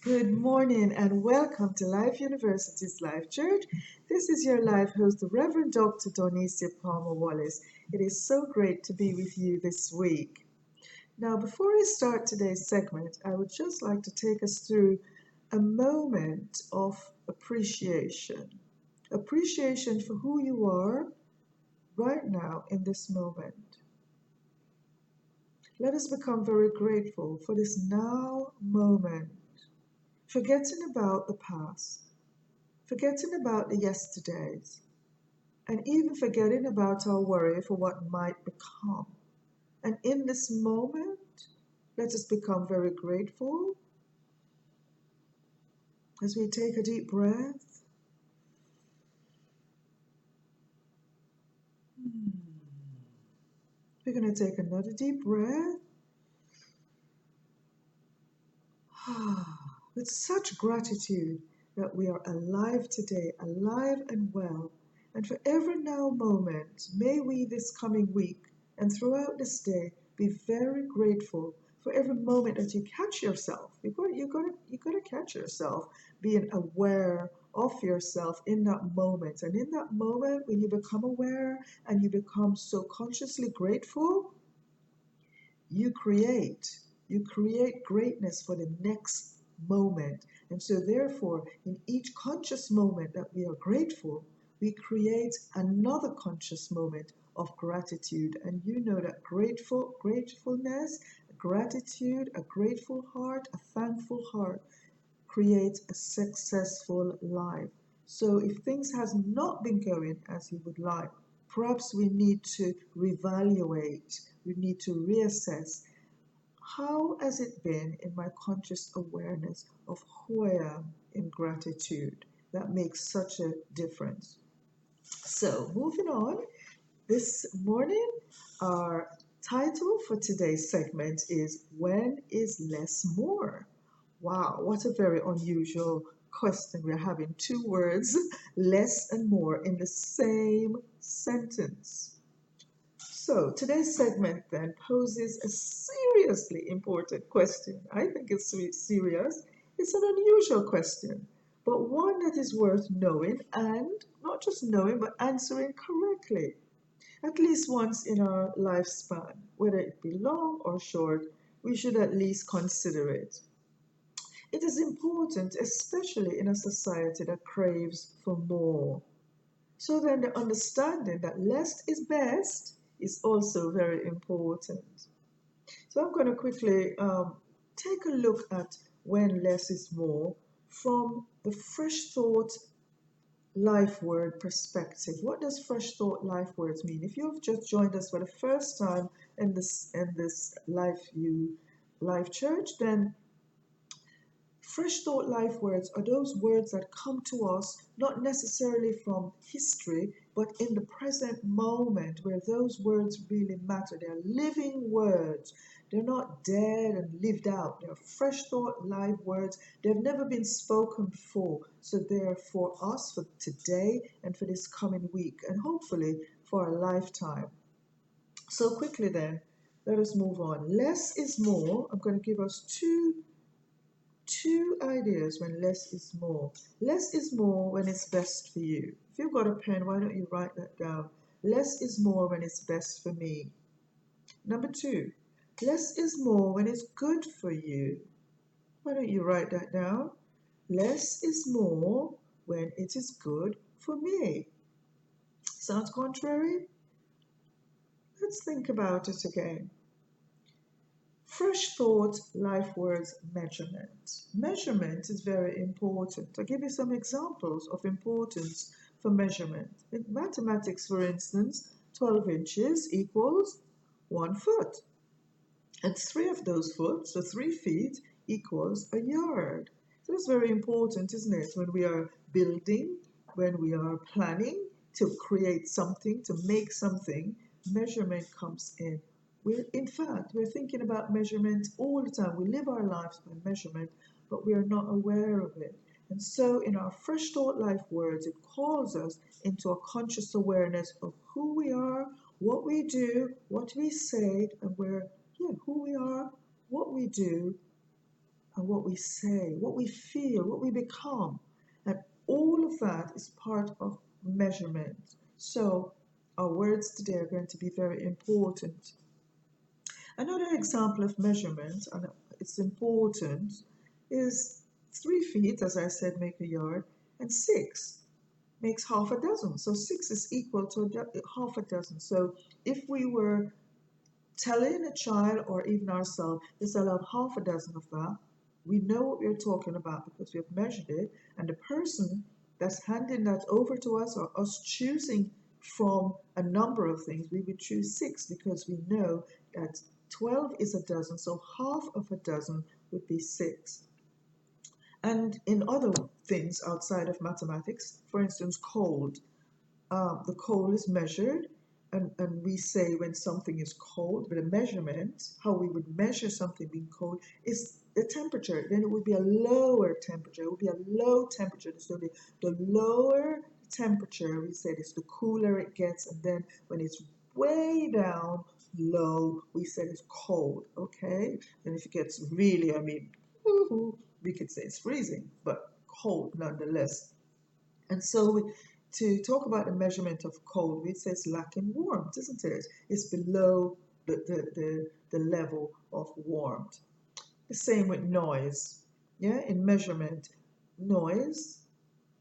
Good morning and welcome to Life University's Life Church. This is your life host, the Reverend Dr. Donicia Palmer Wallace. It is so great to be with you this week. Now, before I start today's segment, I would just like to take us through a moment of appreciation. Appreciation for who you are right now in this moment. Let us become very grateful for this now moment, forgetting about the past, forgetting about the yesterdays, and even forgetting about our worry for what might become. And in this moment, let us become very grateful as we take a deep breath. We're going to take another deep breath. With such gratitude that we are alive today, alive and well. And for every now moment, may we this coming week and throughout this day be very grateful for every moment that you catch yourself. You're gonna catch yourself being aware of yourself in that moment. And in that moment, when you become aware and you become so consciously grateful, you create. You create greatness for the next moment. And so, therefore, in each conscious moment that we are grateful, we create another conscious moment of gratitude. And you know that gratefulness, gratitude, a grateful heart, a thankful heart creates a successful life. So, if things has not been going as you would like, perhaps we need to reevaluate, we need to reassess. How has it been in my conscious awareness of who I am in gratitude? That makes such a difference. So, moving on, this morning, our title for today's segment is When is Less More? Wow, what a very unusual question. We're having two words, less and more, in the same sentence. So today's segment then poses a seriously important question. I think it's serious. It's an unusual question, but one that is worth knowing and not just knowing, but answering correctly. At least once in our lifespan, whether it be long or short, we should at least consider it. It is important, especially in a society that craves for more. So then the understanding that less is best is also very important. So I'm going to quickly take a look at when less is more from the Fresh Thought Life Word perspective. What does Fresh Thought Life Words mean? If you've just joined us for the first time in this Life Church, then Fresh Thought Life Words are those words that come to us not necessarily from history, but in the present moment where those words really matter. They're living words. They're not dead and lived out. They're fresh thought, live words. They've never been spoken before. So they're for us for today and for this coming week, and hopefully for a lifetime. So quickly then, let us move on. Less is more. I'm going to give us two ideas when less is more. Less is more when it's best for you. If you've got a pen, why don't you write that down? Less is more when it's best for me. Number two, less is more when it's good for you. Why don't you write that down? Less is more when it is good for me. Sounds contrary? Let's think about it again. Fresh thought, life words, measurement. Measurement is very important. I'll give you some examples of importance for measurement. In mathematics, for instance, 12 inches equals 1 foot. And 3 of those foot, so 3 feet, equals a yard. So it's very important, isn't it, when we are building, when we are planning to create something, to make something, measurement comes in. In fact, we're thinking about measurement all the time. We live our lives by measurement, but we are not aware of it. And so in our Fresh Thought Life Words, it calls us into a conscious awareness of who we are, what we do, what we say, and who we are, what we do, and what we say, what we feel, what we become. And all of that is part of measurement. So our words today are going to be very important. Another example of measurement, and it's important, is 3 feet, as I said, make a yard, and six makes half a dozen. So six is equal to half a dozen. So if we were telling a child or even ourselves, there's allowed half a dozen of that, we know what we're talking about because we have measured it. And the person that's handing that over to us, or us choosing from a number of things, we would choose six because we know that 12 is a dozen, so half of a dozen would be six. And in other things outside of mathematics, for instance, cold, the cold is measured, and we say when something is cold, but a measurement, how we would measure something being cold, is the temperature. Then it would be a lower temperature. It would be a low temperature. So the lower temperature, we said, is the cooler it gets, and then when it's way down low, we said it's cold. Okay, and if it gets really, we could say it's freezing, but cold nonetheless. And so to talk about the measurement of cold, it says lacking warmth, isn't it? It's below the level of warmth. The same with noise. Yeah, in measurement, noise,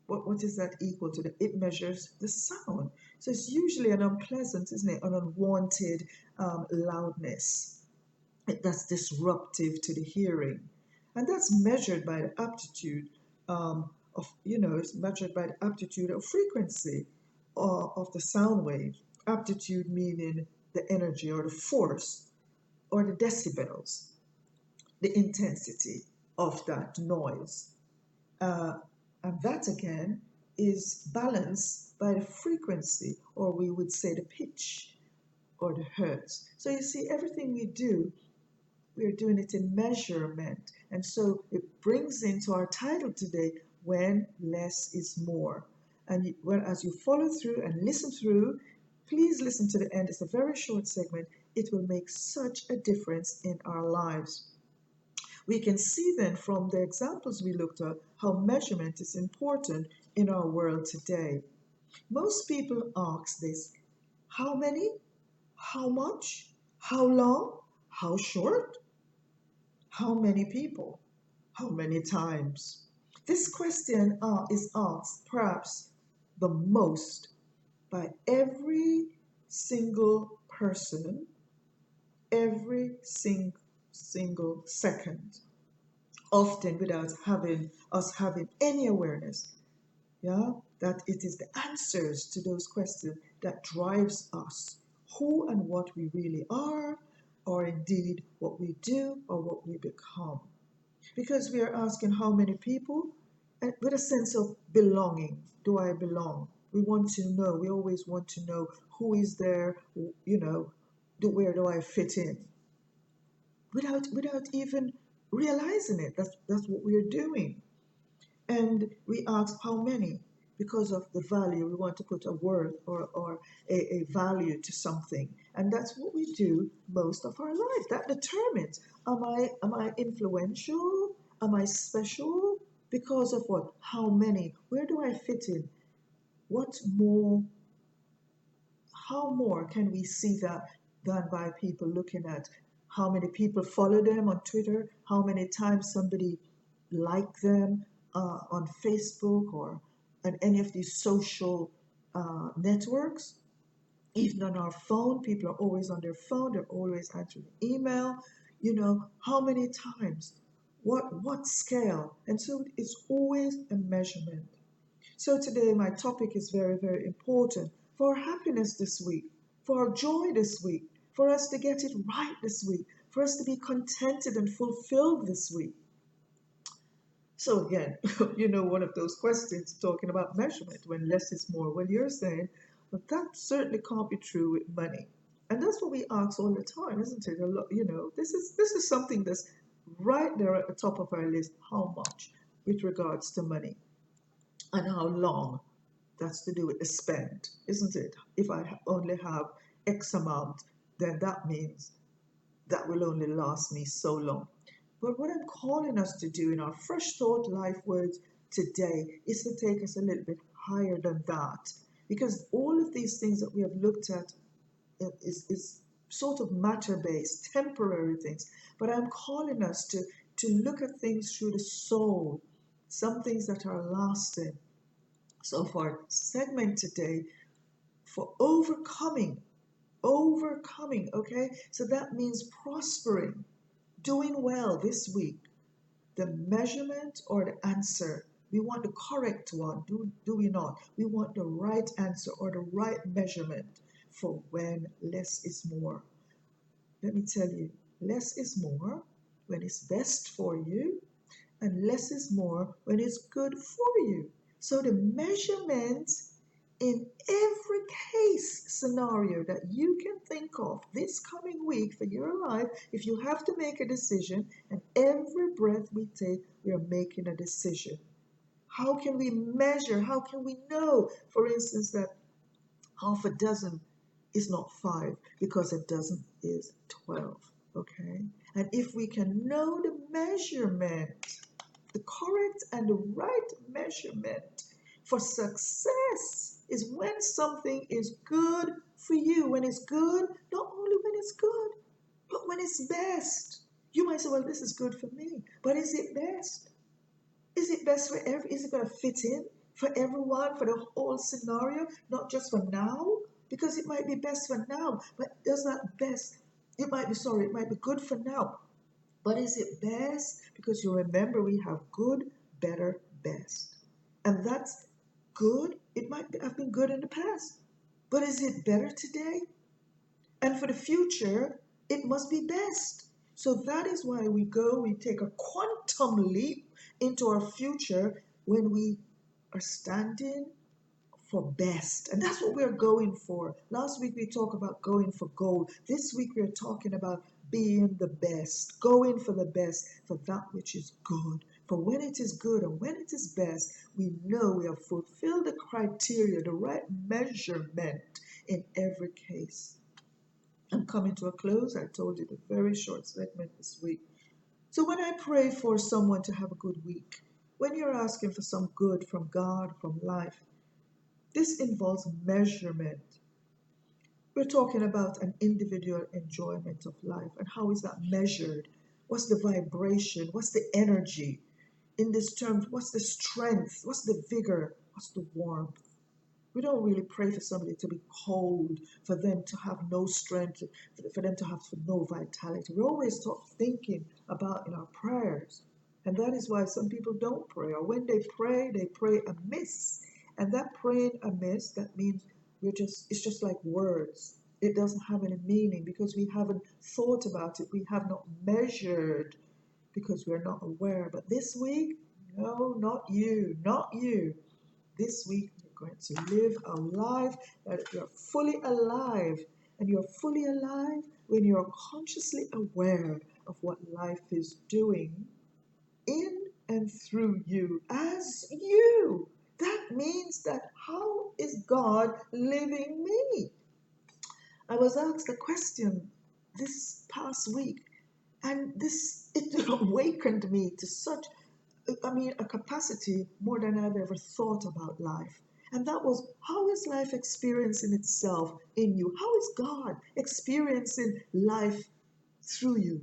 what is that equal to? It measures the sound. So it's usually an unpleasant, isn't it? An unwanted loudness that's disruptive to the hearing. And that's measured by the aptitude it's measured by the amplitude or frequency of the sound wave. Amplitude meaning the energy or the force or the decibels, the intensity of that noise. Uh, and that again is balanced by the frequency, or we would say the pitch or the hertz. So you see, everything we do, we're doing it in measurement. And so it brings into our title today, when less is more. And as you follow through and listen through, please listen to the end. It's a very short segment. It will make such a difference in our lives. We can see then from the examples we looked at how measurement is important in our world today. Most people ask this: how many? How much? How long? How short? How many people? How many times? This question is asked perhaps the most by every single person, every single second, often without having any awareness, yeah, that it is the answers to those questions that drives us, who and what we really are, or indeed what we do or what we become. Because we are asking how many people, and with a sense of belonging. Do I belong? We want to know, we always want to know who is there, where do I fit in? Without even realizing it. That's what we're doing. And we ask how many, because of the value. We want to put a word or a value to something. And that's what we do most of our life. That determines, am I influential? Am I special? Because of what? How many? Where do I fit in? What more? How more can we see that than by people looking at how many people follow them on Twitter, how many times somebody liked them on Facebook or on any of these social networks? Even on our phone, people are always on their phone, they're always answering email. How many times? What scale? And so it's always a measurement. So today my topic is very, very important for our happiness this week, for our joy this week, for us to get it right this week, for us to be contented and fulfilled this week. So again, one of those questions talking about measurement, when less is more, when you're saying, well, that certainly can't be true with money. And that's what we ask all the time, isn't it? This is something that's right there at the top of our list. How much with regards to money? And how long? That's to do with the spend, isn't it? If I only have X amount, then that means that will only last me so long. But what I'm calling us to do in our Fresh Thought Life Words today is to take us a little bit higher than that. Because all of these things that we have looked at is sort of matter-based, temporary things. But I'm calling us to look at things through the soul, some things that are lasting. So for our segment today, for overcoming, okay? So that means prospering, doing well this week, the measurement or the answer. We want the correct one, do we not? We want the right answer or the right measurement for when less is more. Let me tell you, less is more when it's best for you, and less is more when it's good for you. So the measurement in every case scenario that you can think of this coming week for your life, if you have to make a decision, and every breath we take, we are making a decision. How can we measure? How can we know, for instance, that half a dozen is not five because a dozen is 12? Okay? And if we can know the measurement, the correct and the right measurement for success is when something is good for you. When it's good, not only when it's good, but when it's best. You might say, well, this is good for me, but is it best? Is it best for is it going to fit in for everyone, for the whole scenario, not just for now? Because it might be best for now, but does that best, it might be good for now, but is it best? Because you remember we have good, better, best. And that's good. It might have been good in the past. But is it better today? And for the future, it must be best. So that is why we take a quantum leap into our future when we are standing for best. And that's what we're going for. Last week we talked about going for gold. This week we're talking about being the best, going for the best, for that which is good. For when it is good and when it is best, we know we have fulfilled the criteria, the right measurement in every case. I'm coming to a close. I told you the very short segment this week. So when I pray for someone to have a good week, when you're asking for some good from God, from life, this involves measurement. We're talking about an individual enjoyment of life, and how is that measured? What's the vibration? What's the energy? In this term, what's the strength? What's the vigor? What's the warmth? We don't really pray for somebody to be cold, for them to have no strength, for them to have no vitality. We always start thinking about in our prayers. And that is why some people don't pray, or when they pray amiss. And that praying amiss, that means it's just like words. It doesn't have any meaning because we haven't thought about it. We have not measured because we're not aware. But this week, no, not you, not you. This week, you're going to live a life that you're fully alive. And you're fully alive when you're consciously aware of what life is doing in and through you, as you. That means that how is God living me? I was asked a question this past week, and it awakened me to such, a capacity more than I've ever thought about life. And that was, how is life experiencing itself in you? How is God experiencing life through you?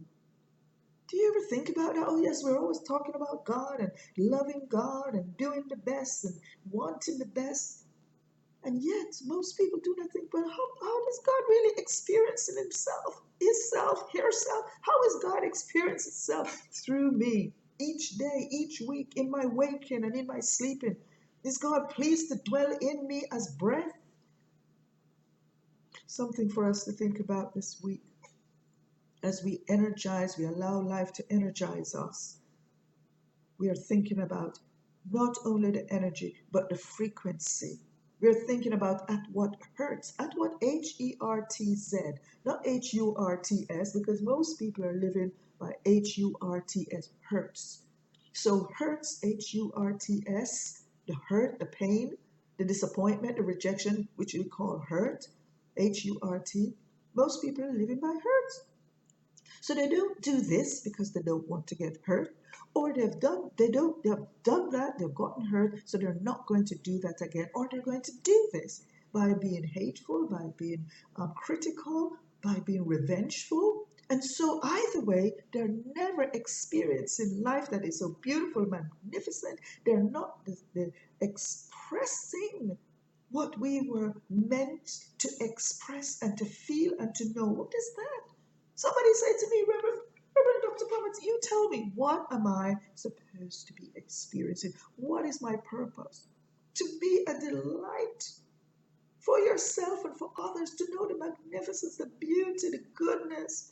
Do you ever think about that? Oh, yes, we're always talking about God and loving God and doing the best and wanting the best. And yet, most people do not think, well, how does God really experience himself, himself, herself? How is God experience itself through me each day, each week, in my waking and in my sleeping? Is God pleased to dwell in me as breath? Something for us to think about this week. As we allow life to energize us. We are thinking about not only the energy, but the frequency. We're thinking about at what hertz, at what Hertz, not HURTS, because most people are living by HURTS, hertz. So hertz, HURTS, the hurt, the pain, the disappointment, the rejection, which we call hurt, HURT. Most people are living by hertz. So they don't do this because they don't want to get hurt, or they've done that, they've gotten hurt, so they're not going to do that again, or they're going to do this by being hateful, by being critical, by being revengeful. And so either way, they're never experiencing life that is so beautiful, magnificent. They're not expressing what we were meant to express and to feel and to know. What is that? Somebody said to me, Reverend Dr. Palmer, you tell me, what am I supposed to be experiencing? What is my purpose? To be a delight for yourself and for others, to know the magnificence, the beauty, the goodness.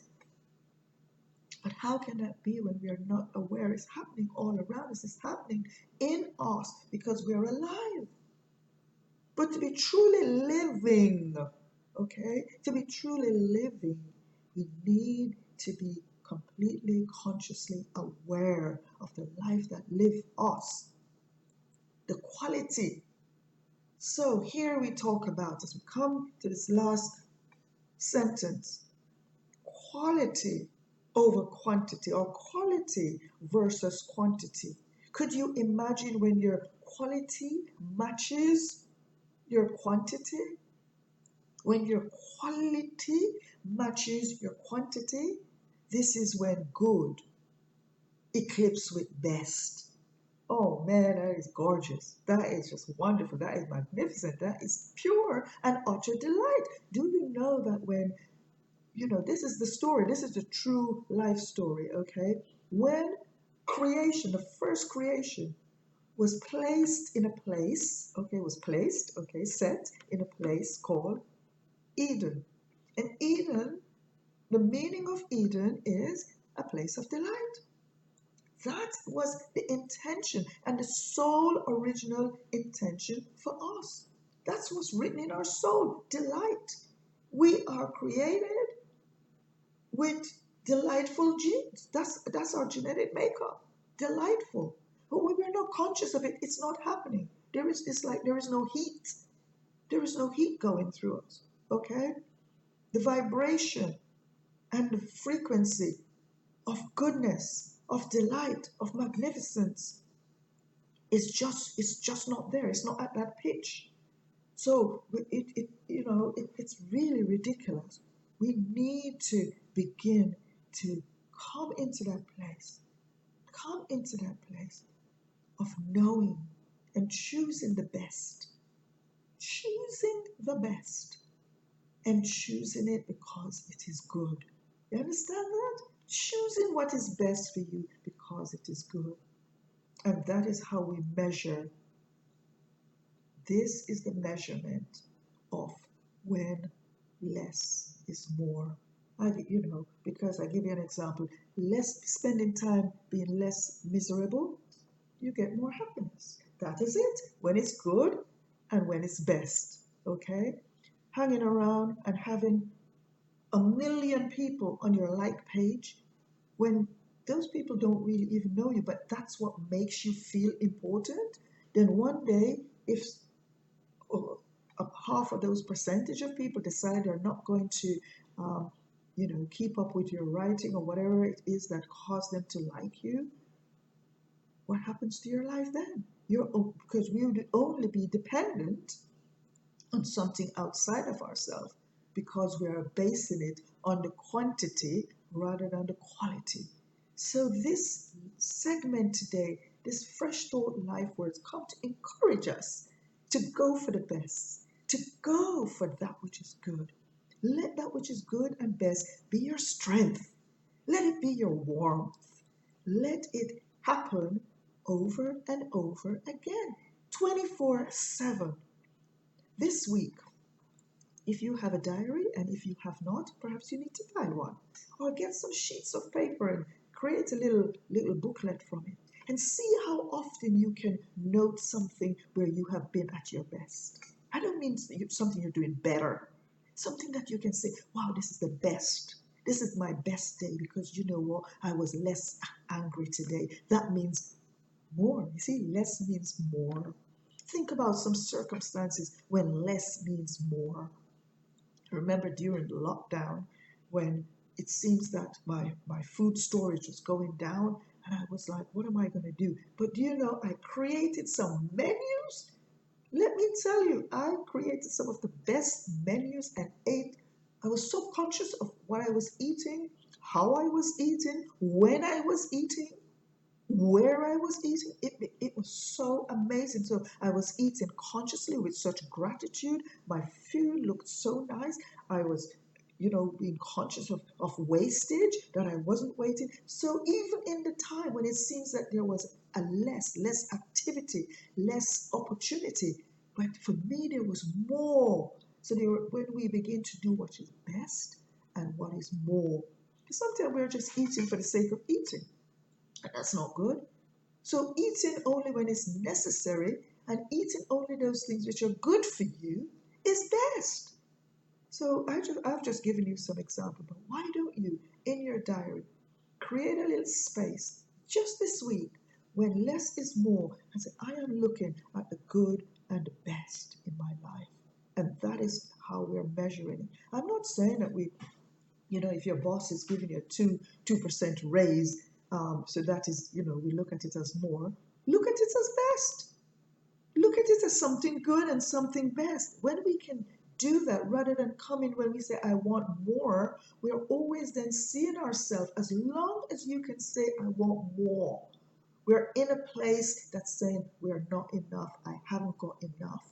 But how can that be when we are not aware it's happening all around us? It's happening in us because we are alive. But to be truly living, okay, to be truly living, we need to be completely consciously aware of the life that lives us, the quality. So here we talk about, as we come to this last sentence, quality over quantity, or quality versus quantity. Could you imagine when your quality matches your quantity? When your quality matches your quantity, this is when good eclipses with best. Oh man, that is gorgeous. That is just wonderful. That is magnificent. That is pure and utter delight. Do you know that when, this is the story, this is the true life story, okay? When creation, the first creation, was placed in a place, set in a place called Eden. And Eden, the meaning of Eden is a place of delight. That was the intention and the sole original intention for us. That's what's written in our soul, delight. We are created with delightful genes. That's our genetic makeup, delightful. But when we're not conscious of it, it's not happening. It's like there is no heat. There is no heat going through us, okay? The vibration and the frequency of goodness, of delight, of magnificence it's just not there. It's not at that pitch. So it's really ridiculous. We need to begin to come into that place. Come into that place of knowing and choosing the best. Choosing the best. And choosing it because it is good. You understand that? Choosing what is best for you because it is good. And that is how we measure. This is the measurement of when less is more. Because I give you an example, less spending time being less miserable, you get more happiness. That is it. When it's good and when it's best. Okay? Hanging around and having 1,000,000 people on your like page when those people don't really even know you, but that's what makes you feel important, then one day, if half of those percentage of people decide they're not going to, keep up with your writing or whatever it is that caused them to like you, what happens to your life then? Because we would only be dependent on something outside of ourselves because we are basing it on the quantity rather than the quality. So this segment today, this Fresh Thought LifeWords, come to encourage us to go for the best, to go for that which is good. Let that which is good and best be your strength. Let it be your warmth. Let it happen over and over again, 24/7. This week, if you have a diary, and if you have not, perhaps you need to buy one. Or get some sheets of paper and create a little booklet from it. And see how often you can note something where you have been at your best. I don't mean something you're doing better. Something that you can say, wow, this is the best. This is my best day because you know what? I was less angry today. That means more. You see, less means more. Think about some circumstances when less means more. Remember during the lockdown when it seems that my food storage was going down, and I was like, what am I going to do? But do you know, I created some menus. Let me tell you, I created some of the best menus and ate. I was so conscious of what I was eating, how I was eating, when I was eating, where I was eating. It was so amazing. So I was eating consciously with such gratitude. My food looked so nice. I was, being conscious of wastage, that I wasn't waiting. So even in the time when it seems that there was a less activity, less opportunity, but for me there was more. So when we begin to do what is best and what is more, sometimes we're just eating for the sake of eating, and that's not good. So eating only when it's necessary and eating only those things which are good for you is best. So I've just given you some example, but why don't you, in your diary, create a little space just this week when less is more, and say, I am looking at the good and the best in my life. And that is how we're measuring it. I'm not saying that if your boss is giving you a 2% raise, so that is, we look at it as more. Look at it as best. Look at it as something good and something best. When we can do that, rather than coming when we say, I want more, we are always then seeing ourselves, as long as you can say, I want more. We're in a place that's saying, we're not enough. I haven't got enough.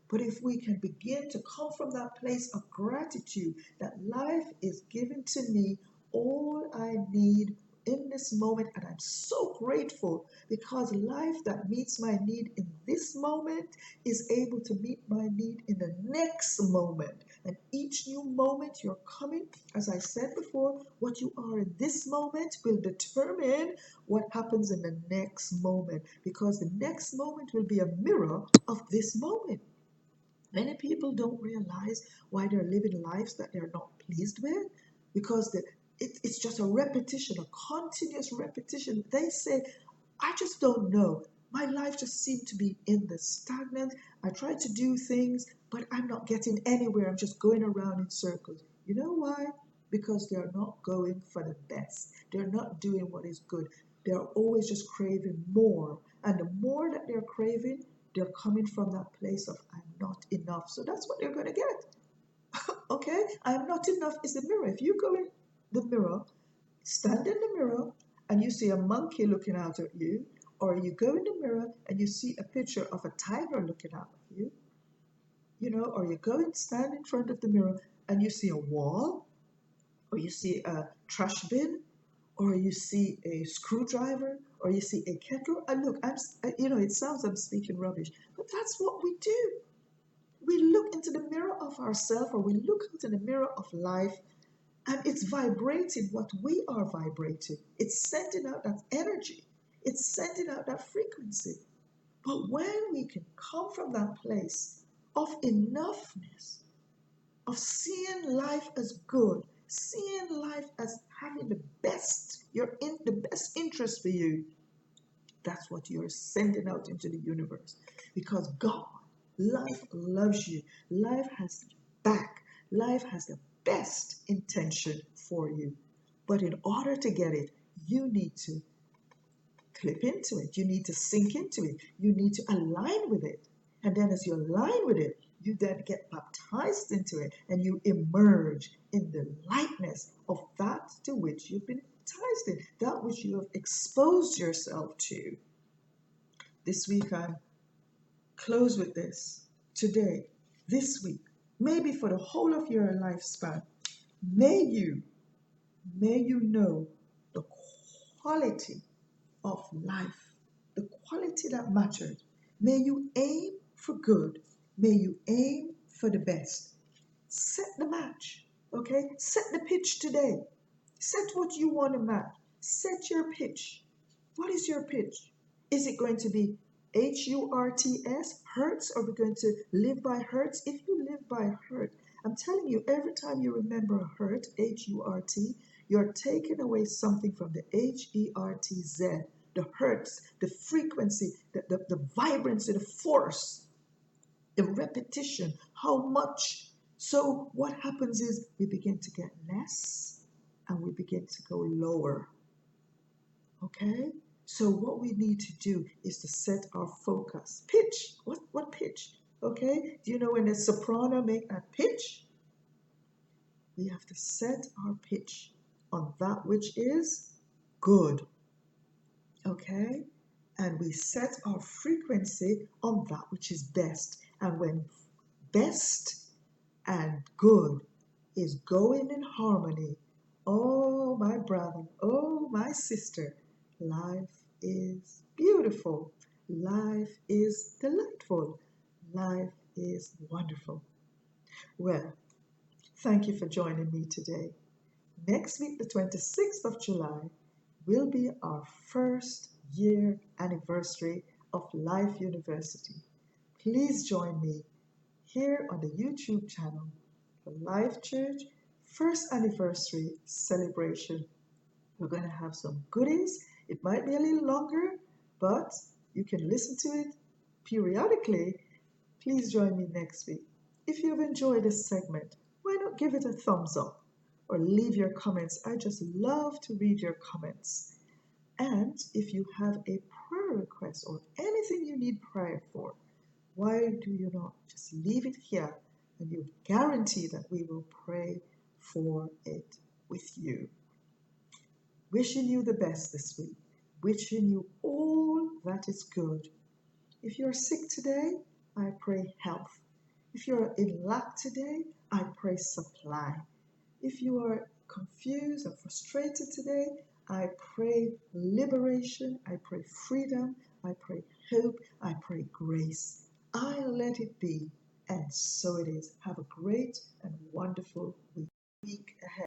But if we can begin to come from that place of gratitude, that life is given to me all I need in this moment, and I'm so grateful because life that meets my need in this moment is able to meet my need in the next moment. And each new moment you're coming, as I said before, what you are in this moment will determine what happens in the next moment, because the next moment will be a mirror of this moment. Many people don't realize why they're living lives that they're not pleased with, because it's just a repetition, a continuous repetition. They say, I just don't know. My life just seemed to be in the stagnant. I try to do things, but I'm not getting anywhere. I'm just going around in circles. You know why? Because they're not going for the best. They're not doing what is good. They're always just craving more. And the more that they're craving, they're coming from that place of, I'm not enough. So that's what they're going to get. Okay? I'm not enough is the mirror. If you go in the mirror, stand in the mirror, and you see a monkey looking out at you, or you go in the mirror and you see a picture of a tiger looking out at you, or you go and stand in front of the mirror and you see a wall, or you see a trash bin, or you see a screwdriver, or you see a kettle. And look, it sounds I'm speaking rubbish, but that's what we do. We look into the mirror of ourselves, or we look into the mirror of life, and it's vibrating what we are vibrating. It's sending out that energy. It's sending out that frequency. But when we can come from that place of enoughness, of seeing life as good, seeing life as having the best, you're in the best interest for you, that's what you're sending out into the universe. Because God, life loves you. Life has your back. Life has the best intention for you. But in order to get it, you need to clip into it. You need to sink into it. You need to align with it. And then as you align with it, you then get baptized into it and you emerge in the lightness of that to which you've been baptized in, that which you have exposed yourself to. This week I'm close with this. Today, this week, maybe for the whole of your lifespan, may you know the quality of life, the quality that matters. May you aim for good. May you aim for the best. Set the match, okay? Set the pitch today. Set what you want to match. Set your pitch. What is your pitch? Is it going to be HURTS, Hertz, or are we going to live by Hertz? If you live by Hertz, I'm telling you, every time you remember a Hertz, HURT, you're taking away something from the HERTZ, the Hertz, the frequency, the vibrancy, the force, the repetition, how much. So what happens is we begin to get less and we begin to go lower. Okay? So what we need to do is to set our focus. Pitch. What pitch? Okay? Do you know when a soprano make that pitch? We have to set our pitch on that which is good. Okay? And we set our frequency on that which is best. And when best and good is going in harmony, oh, my brother, oh, my sister, life is beautiful. Life is delightful. Life is wonderful. Well, thank you for joining me today. Next week, the 26th of July, will be our first year anniversary of Life University. Please join me here on the YouTube channel for Life Church first anniversary celebration. We're going to have some goodies. It might be a little longer, but you can listen to it periodically. Please join me next week. If you've enjoyed this segment, why not give it a thumbs up or leave your comments? I just love to read your comments. And if you have a prayer request or anything you need prayer for, why do you not just leave it here, and you guarantee that we will pray for it with you. Wishing you the best this week. Wishing you all that is good. If you're sick today, I pray health. If you're in lack today, I pray supply. If you are confused and frustrated today, I pray liberation. I pray freedom. I pray hope. I pray grace. I let it be, and so it is. Have a great and wonderful week ahead.